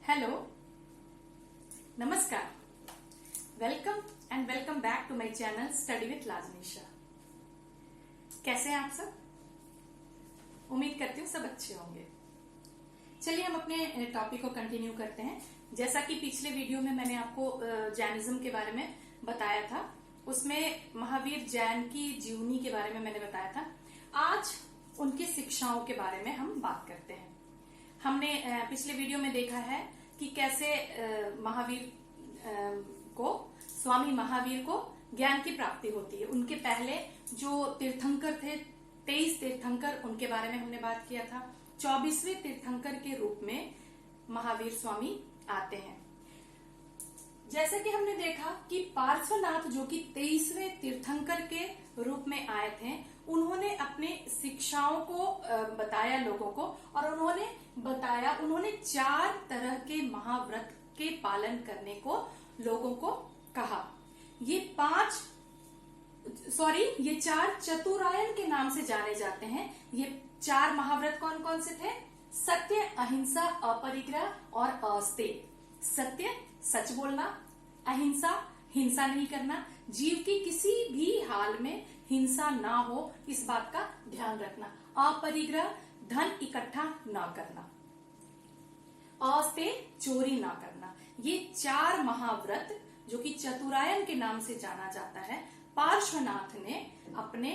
Hello, नमस्कार, welcome and welcome back to my channel study with Lajnisha. कैसे हैं आप सब? उम्मीद करती हूँ सब अच्छे होंगे। चलिए हम अपने टॉपिक को कंटिन्यू करते हैं। जैसा कि पिछले वीडियो में मैंने आपको जैनिज्म के बारे में बताया था, उसमें महावीर जैन की जीवनी के बारे में मैंने बताया था। आज उनकी शिक्षाओं के बारे में हम बात करते हैं। हमने पिछले वीडियो में देखा है कि कैसे स्वामी महावीर को ज्ञान की प्राप्ति होती है। उनके पहले जो तीर्थंकर थे, 23 तीर्थंकर, उनके बारे में हमने बात किया था। 24वें तीर्थंकर के रूप में महावीर स्वामी आते हैं। जैसे कि हमने देखा कि पार्श्वनाथ जो कि 23वें तीर्थंकर के रूप में आए थे, उन्होंने अपने शिक्षाओं को बताया लोगों को, और उन्होंने 4 तरह के महाव्रत के पालन करने को लोगों को कहा। ये 4 चतुरायन के नाम से जाने जाते हैं। ये 4 महाव्रत कौन कौन से थे? सत्य, अहिंसा, अपरिग्रह और अस्तेय। सत्य, सच बोलना। अहिंसा, हिंसा नहीं करना। जीव की किसी भी हाल में हिंसा ना हो, इस बात का ध्यान रखना। अपरिग्रह, धन इकट्ठा ना करना। अस्तेय, चोरी ना करना। ये 4 महाव्रत जो कि चतुरायन के नाम से जाना जाता है, पार्श्वनाथ ने अपने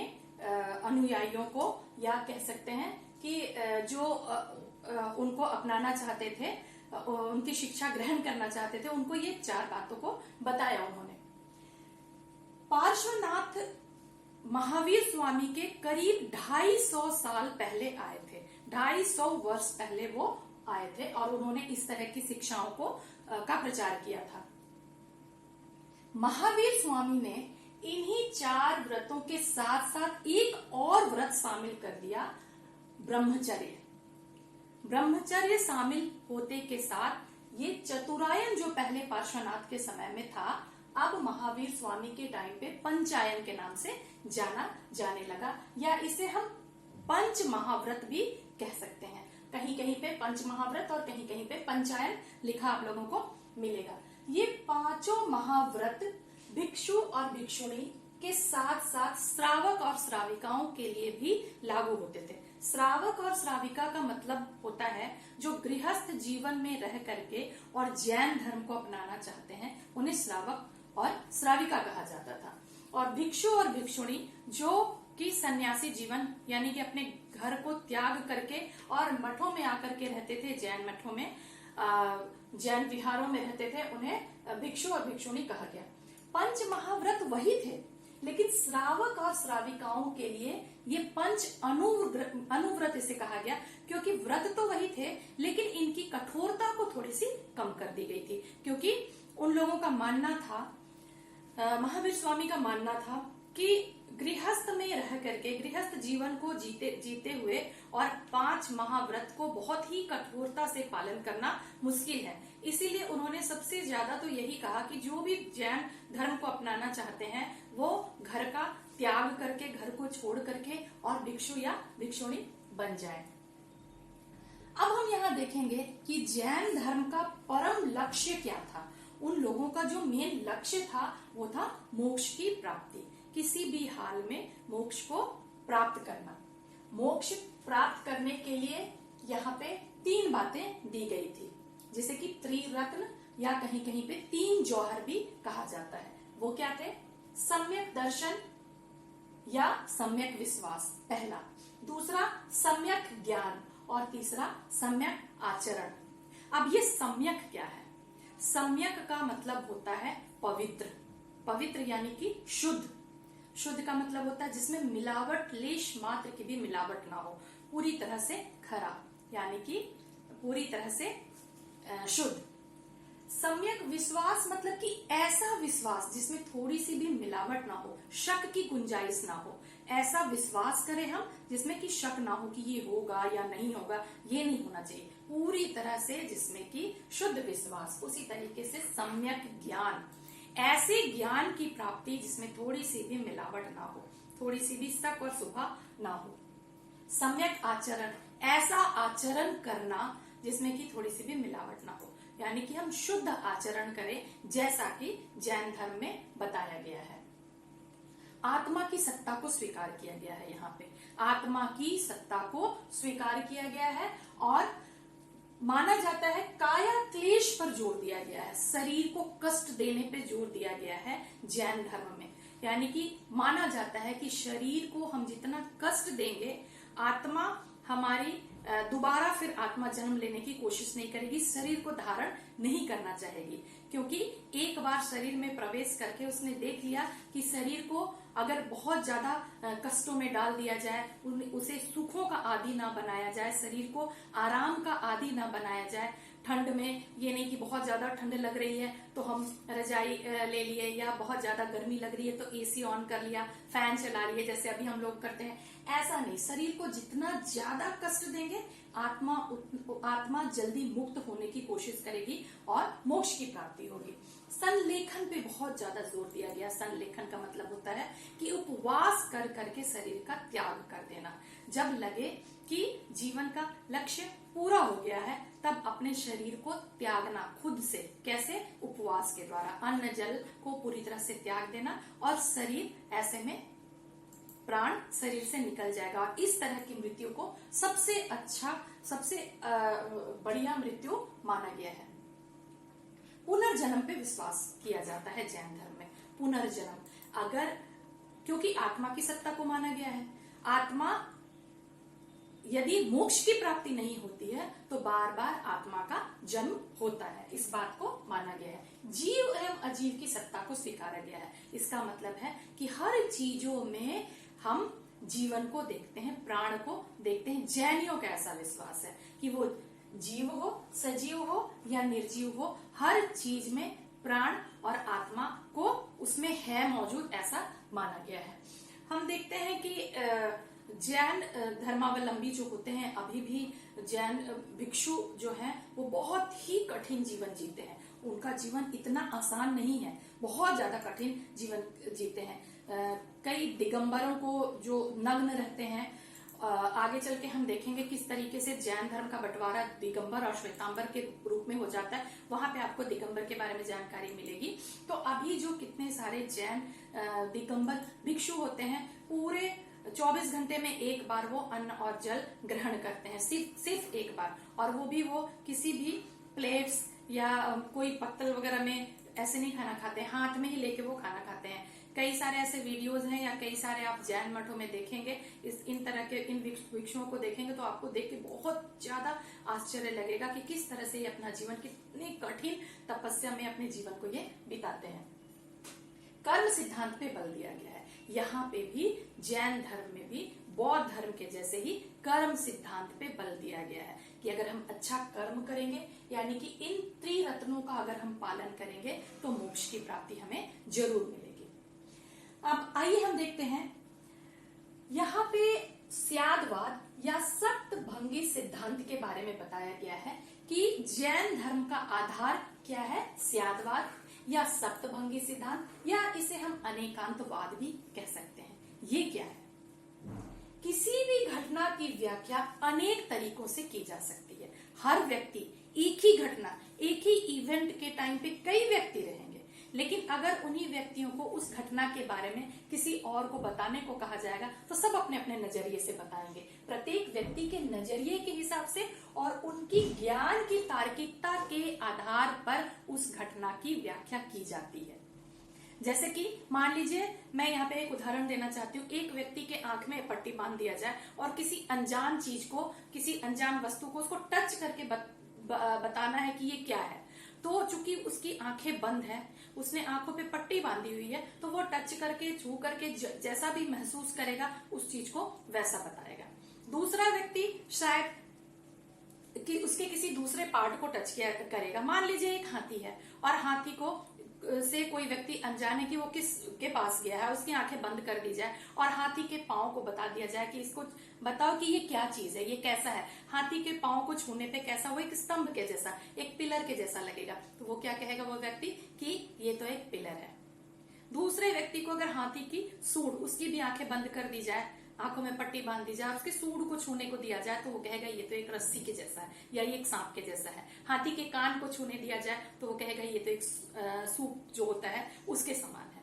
अनुयायियों को, या कह सकते हैं कि जो उनको अपनाना चाहते थे, उनकी शिक्षा ग्रहण करना चाहते थे, उनको ये 4 बातों को बताया उन्होंने। पार्श्वनाथ महावीर स्वामी के करीब 250 साल पहले आए थे। 250 वर्ष पहले वो आए थे और उन्होंने इस तरह की शिक्षाओं का प्रचार किया था। महावीर स्वामी ने इन्हीं 4 व्रतों के साथ साथ एक और व्रत शामिल कर दिया, ब्रह्मचर्य। ब्रह्मचर्य शामिल होते के साथ ये चतुरायन जो पहले पार्श्वनाथ के समय में था, अब महावीर स्वामी के टाइम पे पंचायन के नाम से जाना जाने लगा, या इसे हम पंच महाव्रत भी कह सकते हैं। कहीं कहीं पे पंच महाव्रत और कहीं कहीं पे पंचायन लिखा आप लोगों को मिलेगा। ये 5 महाव्रत भिक्षु और भिक्षुणी के साथ साथ श्रावक और श्राविकाओं के लिए भी लागू होते थे। श्रावक और श्राविका का मतलब होता है जो गृहस्थ जीवन में रह करके और जैन धर्म को अपनाना चाहते हैं, उन्हें श्रावक और श्राविका कहा जाता था। और भिक्षु और भिक्षुणी जो कि सन्यासी जीवन, यानी कि अपने घर को त्याग करके और मठों में आकर के रहते थे, जैन मठों में, जैन विहारों में रहते थे, उन्हें भिक्षु और भिक्षुणी कहा गया। पंच महाव्रत वही थे, लेकिन श्रावक और श्राविकाओं के लिए ये पंच अनुव्रत इसे कहा गया, क्योंकि व्रत तो वही थे लेकिन इनकी कठोरता को थोड़ी सी कम कर दी गई थी। क्योंकि उन लोगों का मानना था, महावीर स्वामी का मानना था कि गृहस्थ में रह करके, गृहस्थ जीवन को जीते हुए और 5 महाव्रत को बहुत ही कठोरता से पालन करना मुश्किल है। इसीलिए उन्होंने सबसे ज्यादा तो यही कहा कि जो भी जैन धर्म को अपनाना चाहते हैं वो घर का त्याग करके, घर को छोड़ करके और भिक्षु या भिक्षुणी बन जाए। अब हम यहाँ देखेंगे कि जैन धर्म का परम लक्ष्य क्या था। उन लोगों का जो मेन लक्ष्य था वो था मोक्ष की प्राप्ति, किसी भी हाल में मोक्ष को प्राप्त करना। मोक्ष प्राप्त करने के लिए यहाँ पे 3 बातें दी गई थी, जिसे कि त्रिरत्न या कहीं कहीं पे 3 जौहर भी कहा जाता है। वो क्या थे? सम्यक दर्शन या सम्यक विश्वास, पहला। दूसरा सम्यक ज्ञान, और तीसरा सम्यक आचरण। अब ये सम्यक क्या है? सम्यक का मतलब होता है पवित्र। पवित्र यानी कि शुद्ध। शुद्ध का मतलब होता है जिसमें मिलावट, लेश मात्र की भी मिलावट ना हो, पूरी तरह से खरा, यानी कि पूरी तरह से शुद्ध। सम्यक विश्वास मतलब कि ऐसा विश्वास जिसमें थोड़ी सी भी मिलावट ना हो, शक की गुंजाइश ना हो। ऐसा विश्वास करें हम जिसमें कि शक ना हो कि ये होगा या नहीं होगा, ये नहीं होना चाहिए। पूरी तरह से जिसमें कि शुद्ध विश्वास। उसी तरीके से सम्यक ज्ञान, ऐसे ज्ञान की प्राप्ति जिसमें थोड़ी सी भी मिलावट ना हो, थोड़ी सी भी शक और शुभा ना हो। सम्यक आचरण, ऐसा आचरण करना जिसमें कि थोड़ी सी भी मिलावट ना हो, यानी कि हम शुद्ध आचरण करें, जैसा कि जैन धर्म में बताया गया है। आत्मा की सत्ता को स्वीकार किया गया है। यहाँ पे आत्मा की सत्ता को स्वीकार किया गया है और माना जाता है काया क्लेश पर जोर दिया गया है, शरीर को कष्ट देने पे जोर दिया गया है जैन धर्म में। यानी कि माना जाता है कि शरीर को हम जितना कष्ट देंगे, आत्मा हमारी दोबारा फिर आत्मा जन्म लेने की कोशिश नहीं करेगी, शरीर को धारण नहीं करना चाहेगी, क्योंकि एक बार शरीर में प्रवेश करके उसने देख लिया कि शरीर को अगर बहुत ज्यादा कष्टों में डाल दिया जाए, उसे सुखों का आदी ना बनाया जाए, शरीर को आराम का आदी ना बनाया जाए। ठंड में ये नहीं कि बहुत ज्यादा ठंड लग रही है तो हम रजाई ले लिए, या बहुत ज्यादा गर्मी लग रही है तो एसी ऑन कर लिया, फैन चला लिए, जैसे अभी हम लोग करते हैं। ऐसा नहीं, शरीर को जितना ज्यादा कष्ट देंगे, आत्मा जल्दी मुक्त होने की कोशिश करेगी और मोक्ष की प्राप्ति होगी। संलेखन पे बहुत ज्यादा जोर दिया गया। संलेखन का मतलब होता है कि उपवास कर करके शरीर का त्याग कर देना। जब लगे कि जीवन का लक्ष्य पूरा हो गया है, तब अपने शरीर को त्यागना खुद से। कैसे? उपवास के द्वारा अन्न जल को पूरी तरह से त्याग देना, और शरीर ऐसे में प्राण शरीर से निकल जाएगा। और इस तरह की मृत्यु को सबसे अच्छा, सबसे बढ़िया मृत्यु माना गया है। पुनर्जन्म पे विश्वास किया जाता है जैन धर्म में। पुनर्जन्म, अगर, क्योंकि आत्मा की सत्ता को माना गया है, आत्मा यदि मोक्ष की प्राप्ति नहीं होती है तो बार बार आत्मा का जन्म होता है, इस बात को माना गया है। जीव एवं अजीव की सत्ता को स्वीकारा गया है। इसका मतलब है कि हर चीजों में हम जीवन को देखते हैं, प्राण को देखते हैं। जैनियों का ऐसा विश्वास है कि वो जीव हो, सजीव हो या निर्जीव हो, हर चीज में प्राण और आत्मा को उसमें है मौजूद, ऐसा माना गया है। हम देखते हैं कि जैन धर्मावलंबी जो होते हैं, अभी भी जैन भिक्षु जो हैं, वो बहुत ही कठिन जीवन जीते हैं। उनका जीवन इतना आसान नहीं है, बहुत ज्यादा कठिन जीवन जीते हैं। कई दिगंबरों को जो नग्न रहते हैं, आगे चल के हम देखेंगे किस तरीके से जैन धर्म का बंटवारा दिगंबर और श्वेतांबर के रूप में हो जाता है। वहां पे आपको दिगंबर के बारे में जानकारी मिलेगी। तो अभी जो कितने सारे जैन दिगंबर भिक्षु होते हैं, पूरे 24 घंटे में एक बार वो अन्न और जल ग्रहण करते हैं, सिर्फ एक बार, और वो भी वो किसी भी प्लेट्स या कोई पत्तल वगैरह में ऐसे नहीं खाना खाते हैं, हाथ में ही लेके वो खाना खाते हैं। कई सारे ऐसे वीडियोस हैं, या कई सारे आप जैन मठों में देखेंगे, इन तरह के इन भिक्षुओं को देखेंगे तो आपको देख के बहुत ज्यादा आश्चर्य लगेगा कि किस तरह से ये अपना जीवन कितनी कठिन तपस्या में अपने जीवन को ये बिताते हैं। कर्म सिद्धांत पे बल दिया गया है। यहाँ पे भी जैन धर्म में भी बौद्ध धर्म के जैसे ही कर्म सिद्धांत पे बल दिया गया है कि अगर हम अच्छा कर्म करेंगे, यानी कि इन त्रिरत्नों का अगर हम पालन करेंगे, तो मोक्ष की प्राप्ति हमें जरूर मिलेगी। अब आइए हम देखते हैं, यहाँ पे स्यादवाद या सप्तभंगी सिद्धांत के बारे में बताया गया है कि जैन धर्म का आधार क्या है, स्यादवाद या सप्तभंगी सिद्धांत, या इसे हम अनेकांतवाद भी कह सकते हैं। ये क्या है? किसी भी घटना की व्याख्या अनेक तरीकों से की जा सकती है। हर व्यक्ति, एक ही घटना, एक ही इवेंट के टाइम पे कई व्यक्ति रहेंगे, लेकिन अगर उन्हीं व्यक्तियों को उस घटना के बारे में किसी और को बताने को कहा जाएगा तो सब अपने अपने नजरिए से बताएंगे, प्रत्येक व्यक्ति के नजरिए के हिसाब से, और उनकी ज्ञान की तार्किकता के आधार पर उस घटना की व्याख्या की जाती है। जैसे कि मान लीजिए, मैं यहाँ पे एक उदाहरण देना चाहती हूँ। एक व्यक्ति के आंख में पट्टी बांध दिया जाए और किसी अनजान चीज को, किसी अनजान वस्तु को उसको टच करके बताना है कि ये क्या है, तो चूंकि उसकी आंखें बंद है, उसने आंखों पे पट्टी बांधी हुई है, तो वो टच करके, छू करके जैसा भी महसूस करेगा उस चीज को वैसा बताएगा। दूसरा व्यक्ति शायद कि उसके किसी दूसरे पार्ट को टच किया करेगा। मान लीजिए एक हाथी है और हाथी को से कोई व्यक्ति अनजान है कि वो किस के पास गया है, उसकी आंखें बंद कर दी जाए और हाथी के पांव को बता दिया जाए कि इसको बताओ कि ये क्या चीज है, ये कैसा है। हाथी के पांव को छूने पे कैसा, वो एक स्तंभ के जैसा, एक पिलर के जैसा लगेगा, तो वो क्या कहेगा वो व्यक्ति कि ये तो एक पिलर है। दूसरे व्यक्ति को अगर हाथी की सूंड, उसकी भी आंखें बंद कर दी जाए, आंखों में पट्टी बांध दी जाए, उसके सूंड को छूने को दिया जाए तो वो कहेगा ये तो एक रस्सी के जैसा है या ये एक सांप के जैसा है। हाथी के कान को छूने दिया जाए तो वो कहेगा ये तो एक सूप जो होता है उसके समान है।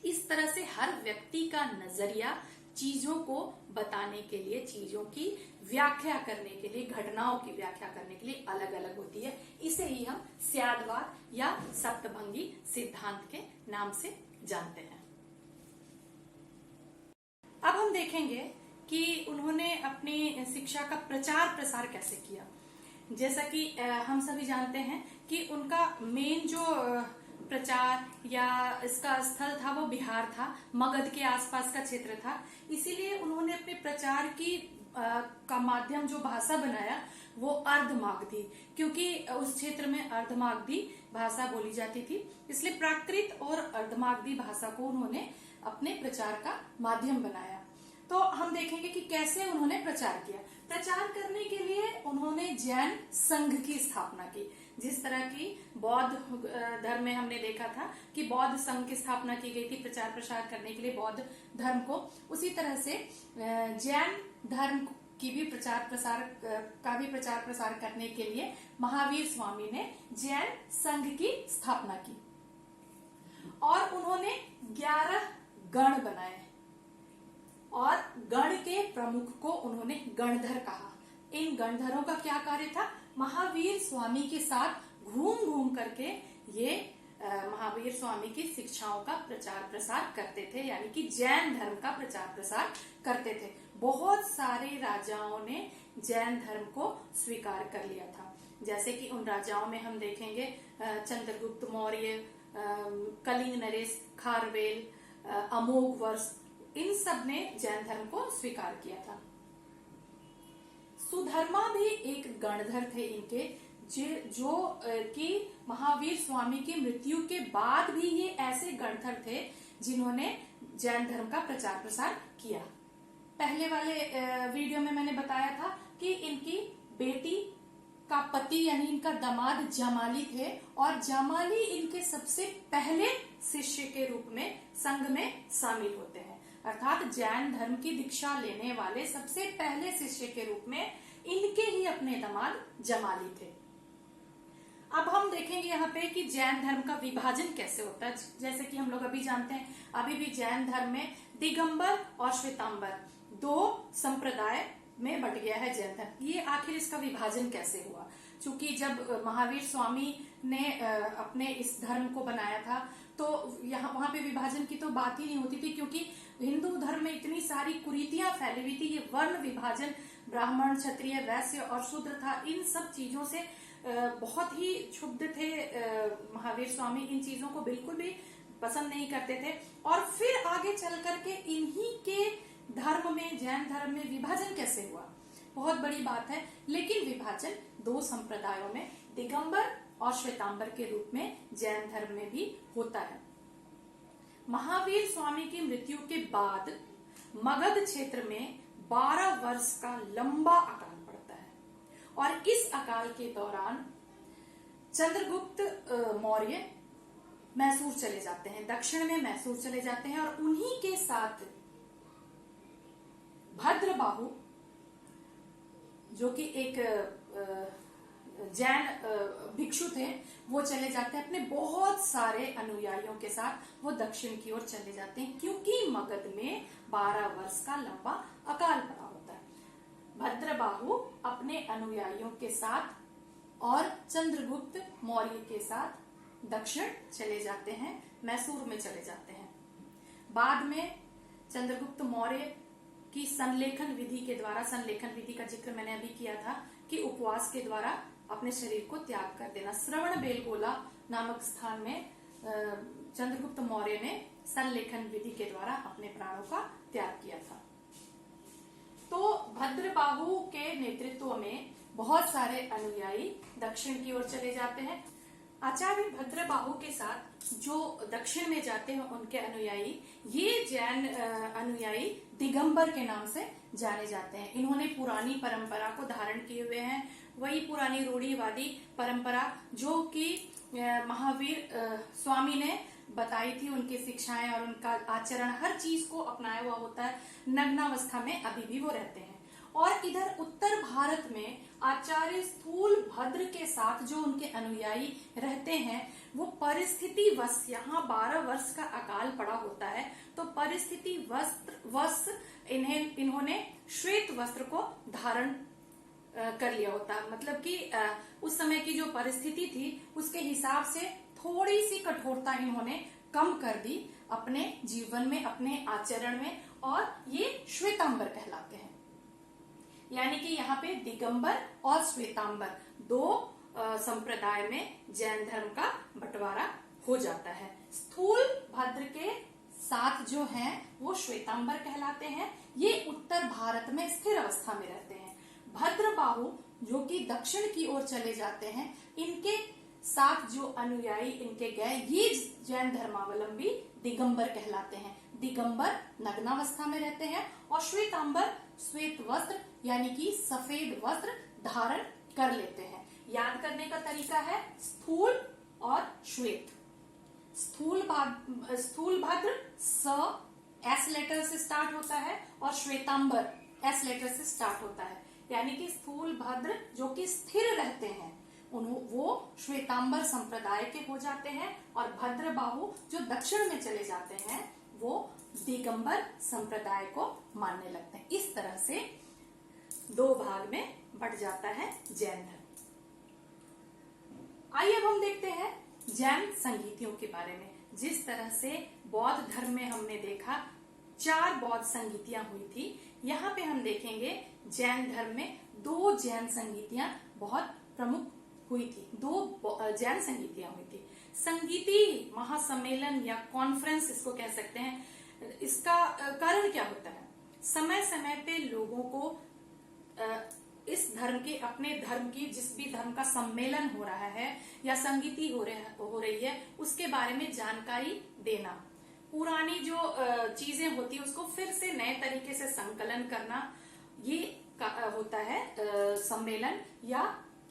इस तरह से हर व्यक्ति का नजरिया चीजों को बताने के लिए, चीजों की व्याख्या करने के लिए, घटनाओं की व्याख्या करने के लिए अलग अलग होती है। इसे ही हम स्यादवाद या सप्तभंगी सिद्धांत के नाम से जानते हैं। अब हम देखेंगे कि उन्होंने अपनी शिक्षा का प्रचार प्रसार कैसे किया। जैसा कि हम सभी जानते हैं कि उनका मेन जो प्रचार या इसका स्थल था वो बिहार था, मगध के आसपास का क्षेत्र था। इसीलिए उन्होंने अपने प्रचार की का माध्यम जो भाषा बनाया वो अर्धमागधी, क्योंकि उस क्षेत्र में अर्धमागधी भाषा बोली जाती थी, इसलिए प्राकृत और अर्धमागधी भाषा को उन्होंने अपने प्रचार का माध्यम बनाया। तो हम देखेंगे कि कैसे उन्होंने प्रचार किया। प्रचार करने के लिए उन्होंने जैन संघ की स्थापना की। जिस तरह की बौद्ध धर्म में हमने देखा था कि बौद्ध संघ की स्थापना की गई थी प्रचार प्रसार करने के लिए बौद्ध धर्म को, उसी तरह से जैन धर्म की भी प्रचार प्रसार करने के लिए महावीर स्वामी ने जैन संघ की स्थापना की और उन्होंने 11 गण बनाए और गण के प्रमुख को उन्होंने गणधर कहा। इन गणधरों का क्या कार्य था? महावीर स्वामी के साथ घूम घूम करके ये महावीर स्वामी की शिक्षाओं का प्रचार प्रसार करते थे, यानी कि जैन धर्म का प्रचार प्रसार करते थे। बहुत सारे राजाओं ने जैन धर्म को स्वीकार कर लिया था। जैसे कि उन राजाओं में हम देखेंगे चंद्रगुप्त मौर्य, कलिंग नरेश, खारवेल, अमोघवर्ष, इन सब ने जैन धर्म को स्वीकार किया था। सुधर्मा भी एक गणधर थे इनके, जो कि महावीर स्वामी की मृत्यु के बाद भी ये ऐसे गणधर थे जिन्होंने जैन धर्म का प्रचार प्रसार किया। पहले वाले वीडियो में मैंने बताया था कि इनकी बेटी का पति यानी इनका दामाद जमाली थे और जमाली इनके सबसे पहले शिष्य के रूप में संघ में शामिल होते हैं, अर्थात जैन धर्म की दीक्षा लेने वाले सबसे पहले शिष्य के रूप में इनके ही अपने दामाद जमाली थे। अब हम देखेंगे यहाँ पे कि जैन धर्म का विभाजन कैसे होता है। जैसे कि हम लोग अभी जानते हैं, अभी भी जैन धर्म में दिगंबर और श्वेतांबर 2 संप्रदाय में बट गया है जैन धर्म। ये आखिर इसका विभाजन कैसे हुआ? क्योंकि जब महावीर स्वामी ने अपने इस धर्म को बनाया था तो यहाँ वहां पे विभाजन की तो बात ही नहीं होती थी, क्योंकि हिंदू धर्म में इतनी सारी कुरीतियां फैली हुई थी। ये वर्ण विभाजन, ब्राह्मण, क्षत्रिय, वैश्य और शूद्र था, इन सब चीजों से बहुत ही क्षुब्ध थे महावीर स्वामी। इन चीजों को बिल्कुल भी पसंद नहीं करते थे और फिर आगे चल करके इन्हीं के धर्म में, जैन धर्म में विभाजन कैसे हुआ, बहुत बड़ी बात है। लेकिन विभाजन 2 संप्रदायों में, दिगंबर और श्वेतांबर के रूप में जैन धर्म में भी होता है। महावीर स्वामी की मृत्यु के बाद मगध क्षेत्र में 12 वर्ष का लंबा अकाल पड़ता है और इस अकाल के दौरान चंद्रगुप्त मौर्य मैसूर चले जाते हैं, दक्षिण में मैसूर चले जाते हैं और उन्हीं के साथ भद्रबाहु, जो कि एक जैन भिक्षु थे, वो चले जाते हैं अपने बहुत सारे अनुयायियों के साथ। वो दक्षिण की ओर चले जाते हैं क्योंकि मगध में 12 वर्ष का लंबा अकाल पड़ा होता है। भद्रबाहु अपने अनुयायियों के साथ और चंद्रगुप्त मौर्य के साथ दक्षिण चले जाते हैं, मैसूर में चले जाते हैं। बाद में चंद्रगुप्त मौर्य की संलेखन विधि के द्वारा, संलेखन विधि का जिक्र मैंने अभी किया था कि उपवास के द्वारा अपने शरीर को त्याग कर देना, श्रवण बेलगोला नामक स्थान में चंद्रगुप्त मौर्य ने संलेखन विधि के द्वारा अपने प्राणों का त्याग किया था। तो भद्रबाहु के नेतृत्व में बहुत सारे अनुयायी दक्षिण की ओर चले जाते हैं। आचार्य भद्रबाहु के साथ जो दक्षिण में जाते हैं उनके अनुयायी, ये जैन अनुयायी दिगंबर के नाम से जाने जाते हैं। इन्होंने पुरानी परंपरा को धारण किए हुए हैं, वही पुरानी रूढ़िवादी परंपरा जो कि महावीर स्वामी ने बताई थी, उनकी शिक्षाएं और उनका आचरण, हर चीज को अपनाया हुआ होता है। नग्नावस्था में अभी भी वो रहते हैं। और इधर उत्तर भारत में आचार्य स्थूलभद्र के साथ जो उनके अनुयायी रहते हैं, वो परिस्थिति वश, यहाँ 12 वर्ष का अकाल पड़ा होता है, तो परिस्थिति वश इन्होंने श्वेत वस्त्र को धारण कर लिया होता है। मतलब कि उस समय की जो परिस्थिति थी उसके हिसाब से थोड़ी सी कठोरता इन्होंने कम कर दी अपने जीवन में, अपने आचरण में, और ये श्वेतांबर कहलाते हैं। यानी कि यहाँ पे दिगंबर और श्वेतांबर दो संप्रदाय में जैन धर्म का बंटवारा हो जाता है। स्थूल भद्र के साथ जो हैं वो श्वेतांबर कहलाते हैं। ये उत्तर भारत में स्थिर अवस्था में रहते हैं। भद्रबाहु जो कि दक्षिण की ओर चले जाते हैं, इनके साथ जो अनुयायी इनके गए, ये जैन धर्मावलंबी दिगंबर कहलाते हैं। दिगंबर नग्नावस्था में रहते हैं और श्वेतांबर श्वेत वस्त्र यानी कि सफेद वस्त्र धारण कर लेते हैं। याद करने का तरीका है स्थूल और श्वेत। स्थूल भद्र स एस लेटर से स्टार्ट होता है और श्वेतांबर एस लेटर से स्टार्ट होता है। यानी कि स्थूल भद्र जो कि स्थिर रहते हैं वो श्वेतांबर संप्रदाय के हो जाते हैं, और भद्रबाहु जो दक्षिण में चले जाते हैं वो दिगंबर संप्रदाय को मानने लगते हैं। इस तरह से दो भाग में बंट जाता है जैन धर्म। आइए अब हम देखते हैं जैन संगीतियों के बारे में। जिस तरह से बौद्ध धर्म में हमने देखा 4 बौद्ध संगीतियां हुई थी, यहाँ पे हम देखेंगे जैन धर्म में 2 जैन संगीतियां बहुत प्रमुख हुई थी। 2 जैन संगीतियां हुई थी। संगीति महासम्मेलन या कॉन्फ्रेंस इसको कह सकते हैं। इसका कारण क्या होता है? समय समय पे लोगों को इस धर्म के, अपने धर्म की, जिस भी धर्म का सम्मेलन हो रहा है या संगीति हो रही है, उसके बारे में जानकारी देना, पुरानी जो चीजें होती है उसको फिर से नए तरीके से संकलन करना, ये होता है सम्मेलन या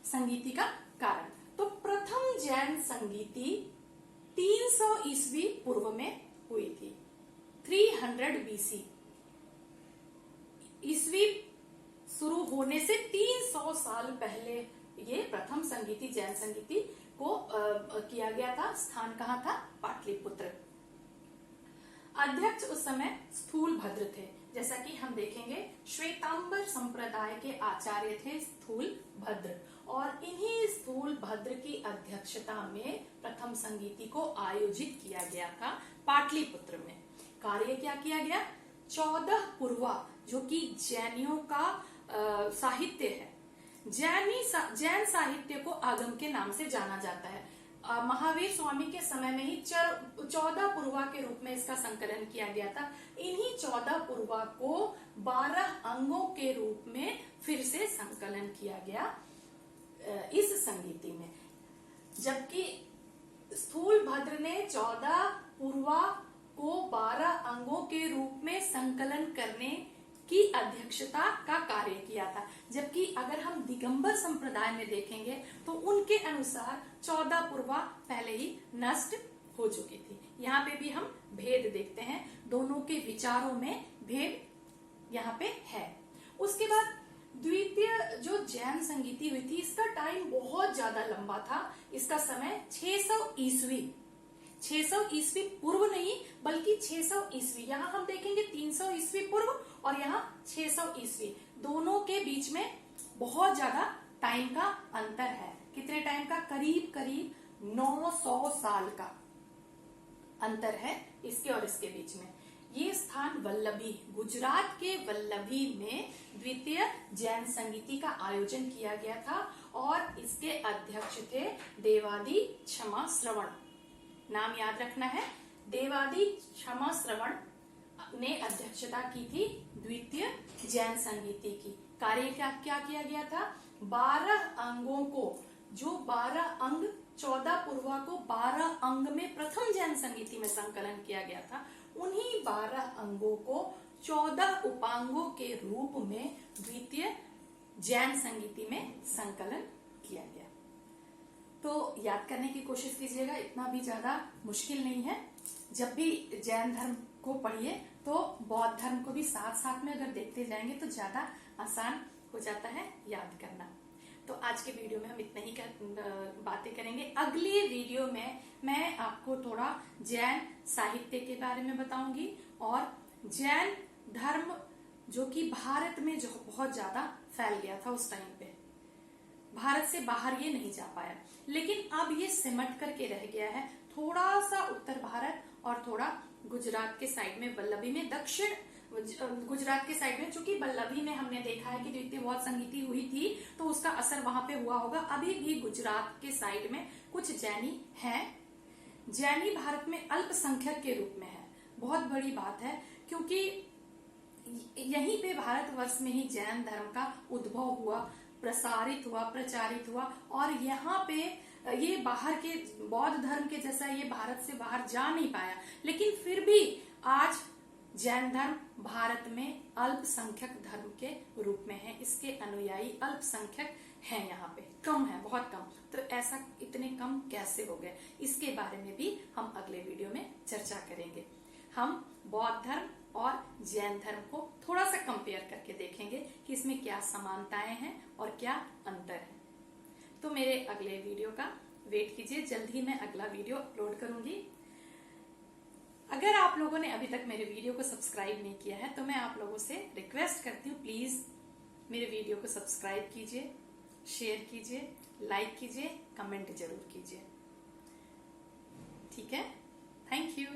संगीति का कारण। तो प्रथम जैन संगीति 300 ईस्वी पूर्व में हुई थी। 300 बीसी ईस्वी शुरू होने से 300 साल पहले ये प्रथम संगीति, जैन संगीति को किया गया था। स्थान कहाँ था? पाटलिपुत्र। अध्यक्ष उस समय स्थूल भद्र थे। जैसा कि हम देखेंगे श्वेतांबर संप्रदाय के आचार्य थे स्थूल भद्र, और इन्हीं स्थूल भद्र की अध्यक्षता में प्रथम संगीति को आयोजित किया गया था पाटलिपुत्र में। कार्य क्या किया गया? 14 पूर्वा जो कि जैनियों का साहित्य है, जैन साहित्य को आगम के नाम से जाना जाता है। महावीर स्वामी के समय में ही 14 पूर्वा के रूप में इसका संकलन किया गया था। इन्हीं 14 पूर्वा को 12 अंगों के रूप में फिर से संकलन किया गया इस संगीति में। जबकि स्थूल भद्र ने 14 पूर्वा को 12 अंगों के रूप में संकलन करने की अध्यक्षता का कार्य किया था। जबकि अगर हम दिगंबर संप्रदाय में देखेंगे तो उनके अनुसार 14 पूर्वा पहले ही नष्ट हो चुकी थी। यहाँ पे भी हम भेद देखते हैं, दोनों के विचारों में भेद यहाँ पे है। उसके बाद द्वितीय जो जैन संगीति हुई थी, इसका टाइम बहुत ज्यादा लंबा था। इसका समय 600 ईस्वी पूर्व नहीं बल्कि 600 ईस्वी। यहाँ हम देखेंगे 300 ईस्वी पूर्व और यहाँ 600 ईस्वी, दोनों के बीच में बहुत ज्यादा टाइम का अंतर है। कितने टाइम का? करीब 900 साल का अंतर है इसके और इसके बीच में। ये स्थान वल्लभी, गुजरात के वल्लभी में द्वितीय जैन संगीति का आयोजन किया गया था, और इसके अध्यक्ष थे देवादी क्षमा श्रवण। नाम याद रखना है, देवादी क्षमा श्रवण ने अध्यक्षता की थी द्वितीय जैन संगीति की। कार्य क्या किया गया था? 12 अंगों को, जो 12 अंग 14 पूर्वा को 12 अंग में प्रथम जैन संगीति में संकलन किया गया था, उन्हीं 12 अंगों को 14 उपांगों के रूप में द्वितीय जैन संगीति में संकलन किया गया। तो याद करने की कोशिश कीजिएगा, इतना भी ज्यादा मुश्किल नहीं है। जब भी जैन धर्म को पढ़िए तो बौद्ध धर्म को भी साथ साथ में अगर देखते जाएंगे तो ज्यादा आसान हो जाता है याद करना। तो आज के वीडियो में हम इतना ही बातें करेंगे। अगली वीडियो में मैं आपको थोड़ा जैन साहित्य के बारे में बताऊंगी और जैन धर्म जो कि भारत में जो बहुत ज्यादा फैल गया था उस टाइम पे, भारत से बाहर ये नहीं जा पाया, लेकिन अब ये सिमट करके रह गया है थोड़ा सा उत्तर भारत और थोड़ा गुजरात के साइड में, वल्लभी में, दक्षिण गुजरात के साइड में। चूंकि वल्लभी में हमने देखा है कि द्वितीय बौद्ध संगीति हुई थी तो उसका असर वहां पे हुआ होगा। अभी भी गुजरात के साइड में कुछ जैनी हैं। जैनी भारत में अल्पसंख्यक के रूप में है, बहुत बड़ी बात है, क्योंकि यहीं पे भारतवर्ष में ही जैन धर्म का उद्भव हुआ, प्रसारित हुआ, प्रचारित हुआ, और यहाँ पे ये बाहर के बौद्ध धर्म के जैसा ये भारत से बाहर जा नहीं पाया, लेकिन फिर भी आज जैन धर्म भारत में अल्पसंख्यक धर्म के रूप में है। इसके अनुयायी अल्पसंख्यक हैं, यहाँ पे कम है, बहुत कम। तो ऐसा इतने कम कैसे हो गए, इसके बारे में भी हम अगले वीडियो में चर्चा करेंगे। हम बौद्ध धर्म और जैन धर्म को थोड़ा सा कंपेयर करके देखेंगे कि इसमें क्या समानताएं हैं और क्या अंतर है। तो मेरे अगले वीडियो का वेट कीजिए, जल्द ही मैं अगला वीडियो अपलोड करूंगी। अगर आप लोगों ने अभी तक मेरे वीडियो को सब्सक्राइब नहीं किया है तो मैं आप लोगों से रिक्वेस्ट करती हूँ, प्लीज मेरे वीडियो को सब्सक्राइब कीजिए, शेयर कीजिए, लाइक कीजिए, कमेंट जरूर कीजिए। ठीक है, थैंक यू।